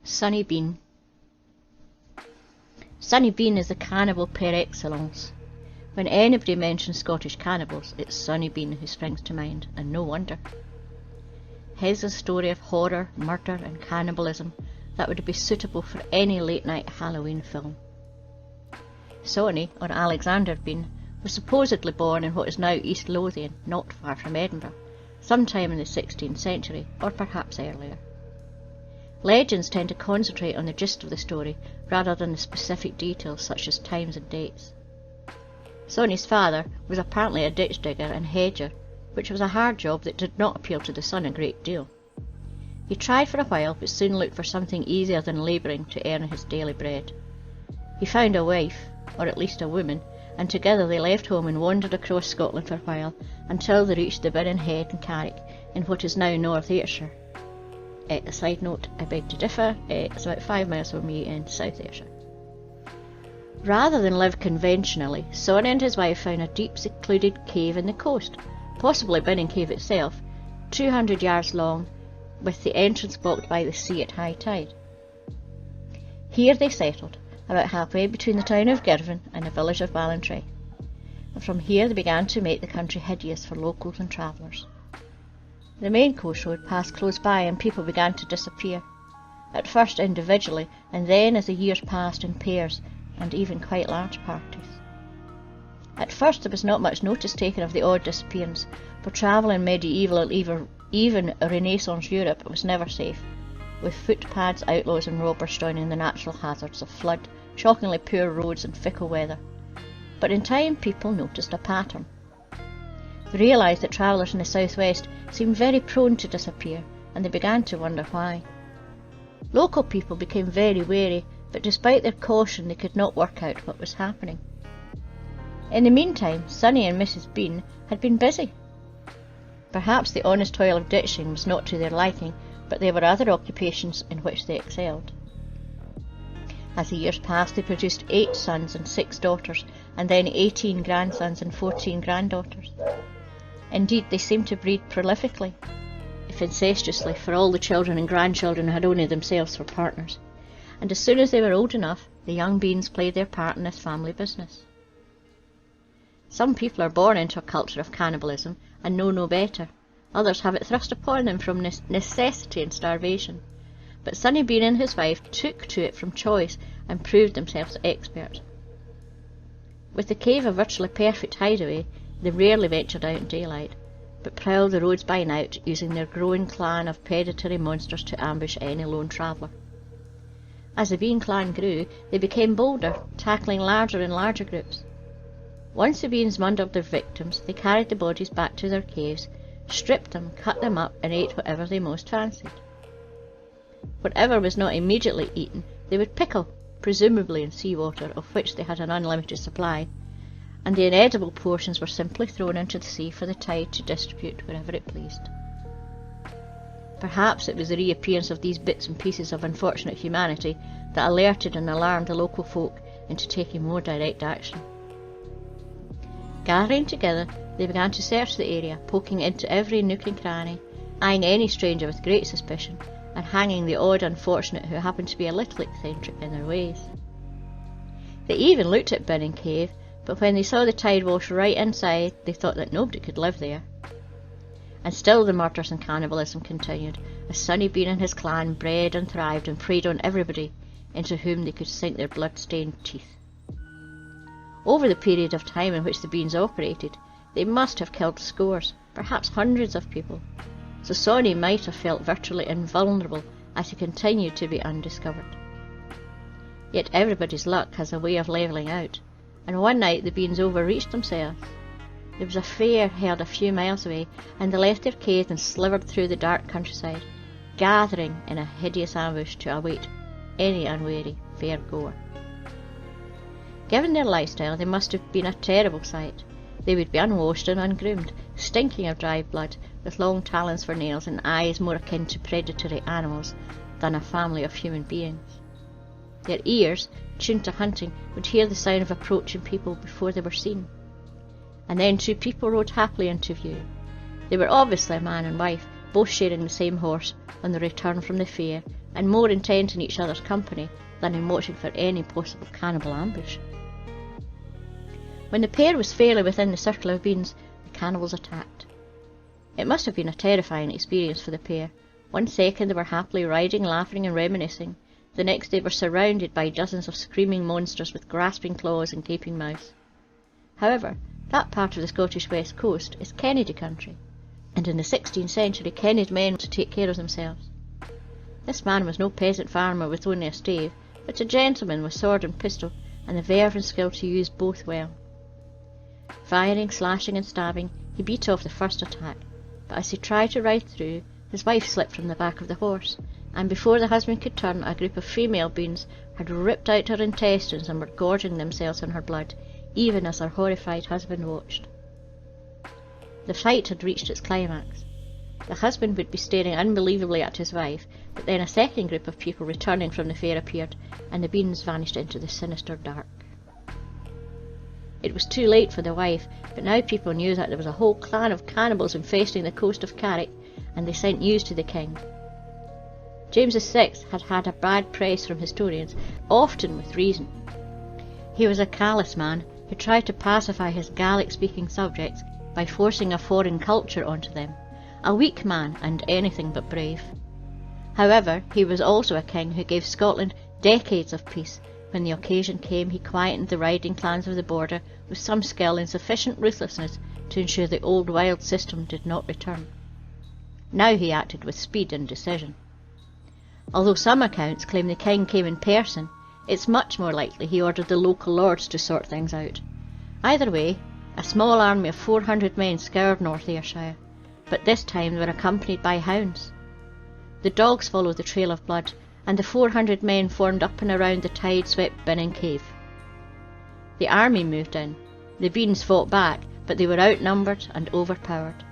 Sawney Bean. Sawney Bean is the cannibal par excellence. When anybody mentions Scottish cannibals, it's Sawney Bean who springs to mind, and no wonder. His is a story of horror, murder and cannibalism that would be suitable for any late-night Halloween film. Sawney, or Alexander Bean, was supposedly born in what is now East Lothian, not far from Edinburgh, sometime in the 16th century, or perhaps earlier. Legends tend to concentrate on the gist of the story rather than the specific details such as times and dates. Sawney's father was apparently a ditch digger and hedger, which was a hard job that did not appeal to the son a great deal. He tried for a while but soon looked for something easier than labouring to earn his daily bread. He found a wife, or at least a woman, and together they left home and wandered across Scotland for a while until they reached the Birren Head and Carrick in what is now North Ayrshire. A side note, I beg to differ, it's about 5 miles from me in South Ayrshire. Rather than live conventionally, Sawney and his wife found a deep secluded cave in the coast, possibly Birren Cave itself, 200 yards long, with the entrance blocked by the sea at high tide. Here they settled, about halfway between the town of Girvan and the village of Ballantrae, and from here they began to make the country hideous for locals and travellers. The main coast road passed close by and people began to disappear, at first individually and then as the years passed in pairs and even quite large parties. At first there was not much notice taken of the odd disappearance, for travel in medieval or even Renaissance Europe was never safe, with footpads, outlaws and robbers joining the natural hazards of flood, shockingly poor roads and fickle weather. But in time people noticed a pattern. They realised that travellers in the southwest seemed very prone to disappear, and they began to wonder why. Local people became very wary, but despite their caution they could not work out what was happening. In the meantime, Sawney and Mrs. Bean had been busy. Perhaps the honest toil of ditching was not to their liking, but there were other occupations in which they excelled. As the years passed, they produced 8 sons and 6 daughters, and then 18 grandsons and 14 granddaughters. Indeed, they seemed to breed prolifically, if incestuously, for all the children and grandchildren had only themselves for partners, and as soon as they were old enough, the young Beans played their part in this family business. Some people are born into a culture of cannibalism and know no better. Others have it thrust upon them from necessity and starvation. But Sawney Bean and his wife took to it from choice and proved themselves experts. With the cave a virtually perfect hideaway, they rarely ventured out in daylight, but prowled the roads by night, using their growing clan of predatory monsters to ambush any lone traveller. As the Bean clan grew, they became bolder, tackling larger and larger groups. Once the Beans murdered their victims, they carried the bodies back to their caves, stripped them, cut them up, and ate whatever they most fancied. Whatever was not immediately eaten, they would pickle, presumably in seawater, of which they had an unlimited supply, and the inedible portions were simply thrown into the sea for the tide to distribute wherever it pleased. Perhaps it was the reappearance of these bits and pieces of unfortunate humanity that alerted and alarmed the local folk into taking more direct action. Gathering together, they began to search the area, poking into every nook and cranny, eyeing any stranger with great suspicion, and hanging the odd unfortunate who happened to be a little eccentric in their ways. They even looked at Birren Cave, but when they saw the tide wash right inside, they thought that nobody could live there. And still the murders and cannibalism continued, as Sawney Bean and his clan bred and thrived and preyed on everybody into whom they could sink their blood-stained teeth. Over the period of time in which the Beans operated, they must have killed scores, perhaps hundreds of people, so Sawney might have felt virtually invulnerable as he continued to be undiscovered. Yet everybody's luck has a way of levelling out, and one night the Beans overreached themselves. There was a fair held a few miles away, and they left their caves and slivered through the dark countryside, gathering in a hideous ambush to await any unwary fair-goer. Given their lifestyle, they must have been a terrible sight. They would be unwashed and ungroomed, stinking of dry blood, with long talons for nails and eyes more akin to predatory animals, than a family of human beings. Their ears, tuned to hunting, would hear the sound of approaching people before they were seen. And then 2 people rode happily into view. They were obviously a man and wife, both sharing the same horse on the return from the fair, and more intent in each other's company than in watching for any possible cannibal ambush. When the pair was fairly within the circle of beans, the cannibals attacked. It must have been a terrifying experience for the pair. One second they were happily riding, laughing and reminiscing. The next they were surrounded by dozens of screaming monsters with grasping claws and gaping mouths. However, that part of the Scottish west coast is Kennedy country, and in the 16th century Kennedy men to take care of themselves. This man was no peasant farmer with only a stave, but a gentleman with sword and pistol, and the verve and skill to use both well. Firing, slashing and stabbing, he beat off the first attack, but as he tried to ride through, his wife slipped from the back of the horse, and before the husband could turn, a group of female beans had ripped out her intestines and were gorging themselves on her blood, even as her horrified husband watched. The fight had reached its climax. The husband would be staring unbelievably at his wife, but then a second group of people returning from the fair appeared, and the beans vanished into the sinister dark. It was too late for the wife, but now people knew that there was a whole clan of cannibals infesting the coast of Carrick, and they sent news to the king. James VI had had a bad press from historians, often with reason. He was a callous man who tried to pacify his Gaelic-speaking subjects by forcing a foreign culture onto them, a weak man and anything but brave. However, he was also a king who gave Scotland decades of peace. When the occasion came, he quietened the riding clans of the border with some skill and sufficient ruthlessness to ensure the old wild system did not return. Now he acted with speed and decision. Although some accounts claim the king came in person, it's much more likely he ordered the local lords to sort things out. Either way, a small army of 400 men scoured North Ayrshire, but this time they were accompanied by hounds. The dogs followed the trail of blood, and the 400 men formed up and around the tide-swept Binning Cave. The army moved in. The beans fought back, but they were outnumbered and overpowered.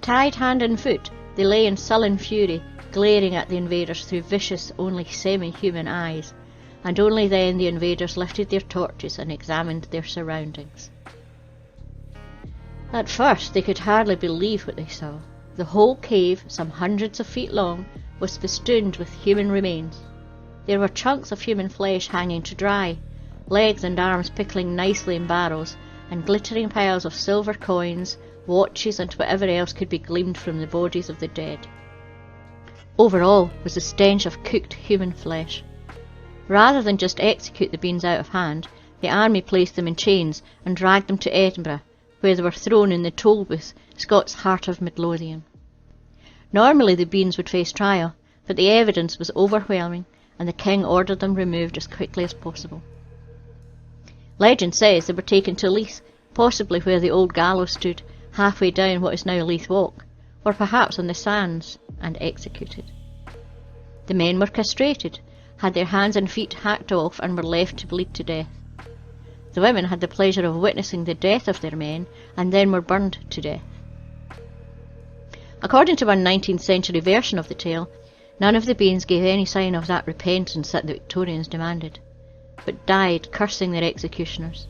Tied hand and foot, they lay in sullen fury, glaring at the invaders through vicious, only semi-human eyes, and only then the invaders lifted their torches and examined their surroundings. At first they could hardly believe what they saw. The whole cave, some hundreds of feet long, was festooned with human remains. There were chunks of human flesh hanging to dry, legs and arms pickling nicely in barrels, and glittering piles of silver coins, watches and whatever else could be gleaned from the bodies of the dead. Over all was the stench of cooked human flesh. Rather than just execute the beans out of hand, the army placed them in chains and dragged them to Edinburgh, where they were thrown in the toll booth, Scott's heart of Midlothian. Normally the beans would face trial, but the evidence was overwhelming, and the king ordered them removed as quickly as possible. Legend says they were taken to Leith, possibly where the old gallows stood, halfway down what is now Leith Walk, or perhaps on the sands, and executed. The men were castrated, had their hands and feet hacked off, and were left to bleed to death. The women had the pleasure of witnessing the death of their men, and then were burned to death. According to one 19th century version of the tale, none of the beans gave any sign of that repentance that the Victorians demanded, but died cursing their executioners.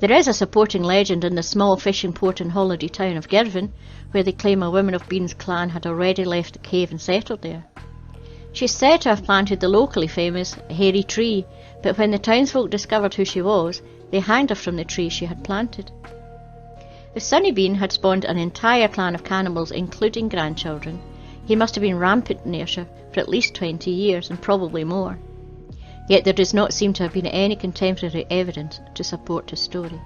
There is a supporting legend in the small fishing port and holiday town of Girvan, where they claim a woman of Bean's clan had already left the cave and settled there. She is said to have planted the locally famous hairy tree, but when the townsfolk discovered who she was, they hanged her from the tree she had planted. If Sonny Bean had spawned an entire clan of cannibals, including grandchildren, he must have been rampant in Ayrshire for at least 20 years, and probably more. Yet there does not seem to have been any contemporary evidence to support his story.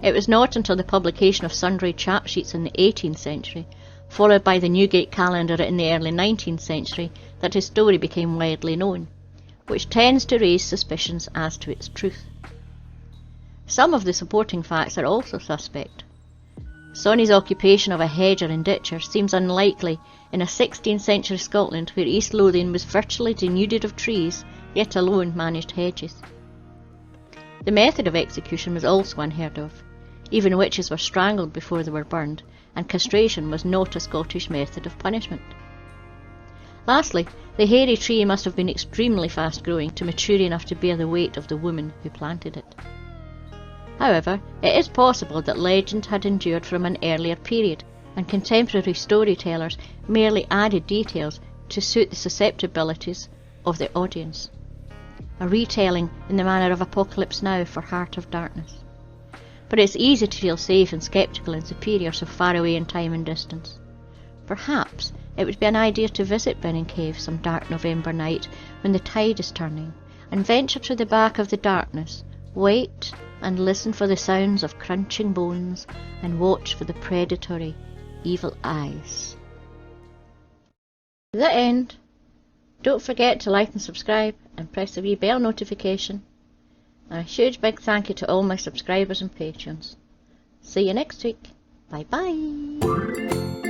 It was not until the publication of sundry chap sheets in the 18th century, followed by the Newgate calendar in the early 19th century, that his story became widely known, which tends to raise suspicions as to its truth. Some of the supporting facts are also suspect. Sawney's occupation of a hedger and ditcher seems unlikely in a 16th century Scotland where East Lothian was virtually denuded of trees, yet alone managed hedges. The method of execution was also unheard of. Even witches were strangled before they were burned, and castration was not a Scottish method of punishment. Lastly, the hairy tree must have been extremely fast growing to mature enough to bear the weight of the woman who planted it. However, it is possible that legend had endured from an earlier period, and contemporary storytellers merely added details to suit the susceptibilities of the audience. A retelling in the manner of Apocalypse Now for Heart of Darkness. But it's easy to feel safe and sceptical in Superior so far away in time and distance. Perhaps it would be an idea to visit Binning Cave some dark November night when the tide is turning, and venture to the back of the darkness, wait and listen for the sounds of crunching bones, and watch for the predatory, evil eyes. The end. Don't forget to like and subscribe, and press the wee bell notification. And a huge big thank you to all my subscribers and patrons. See you next week. Bye bye.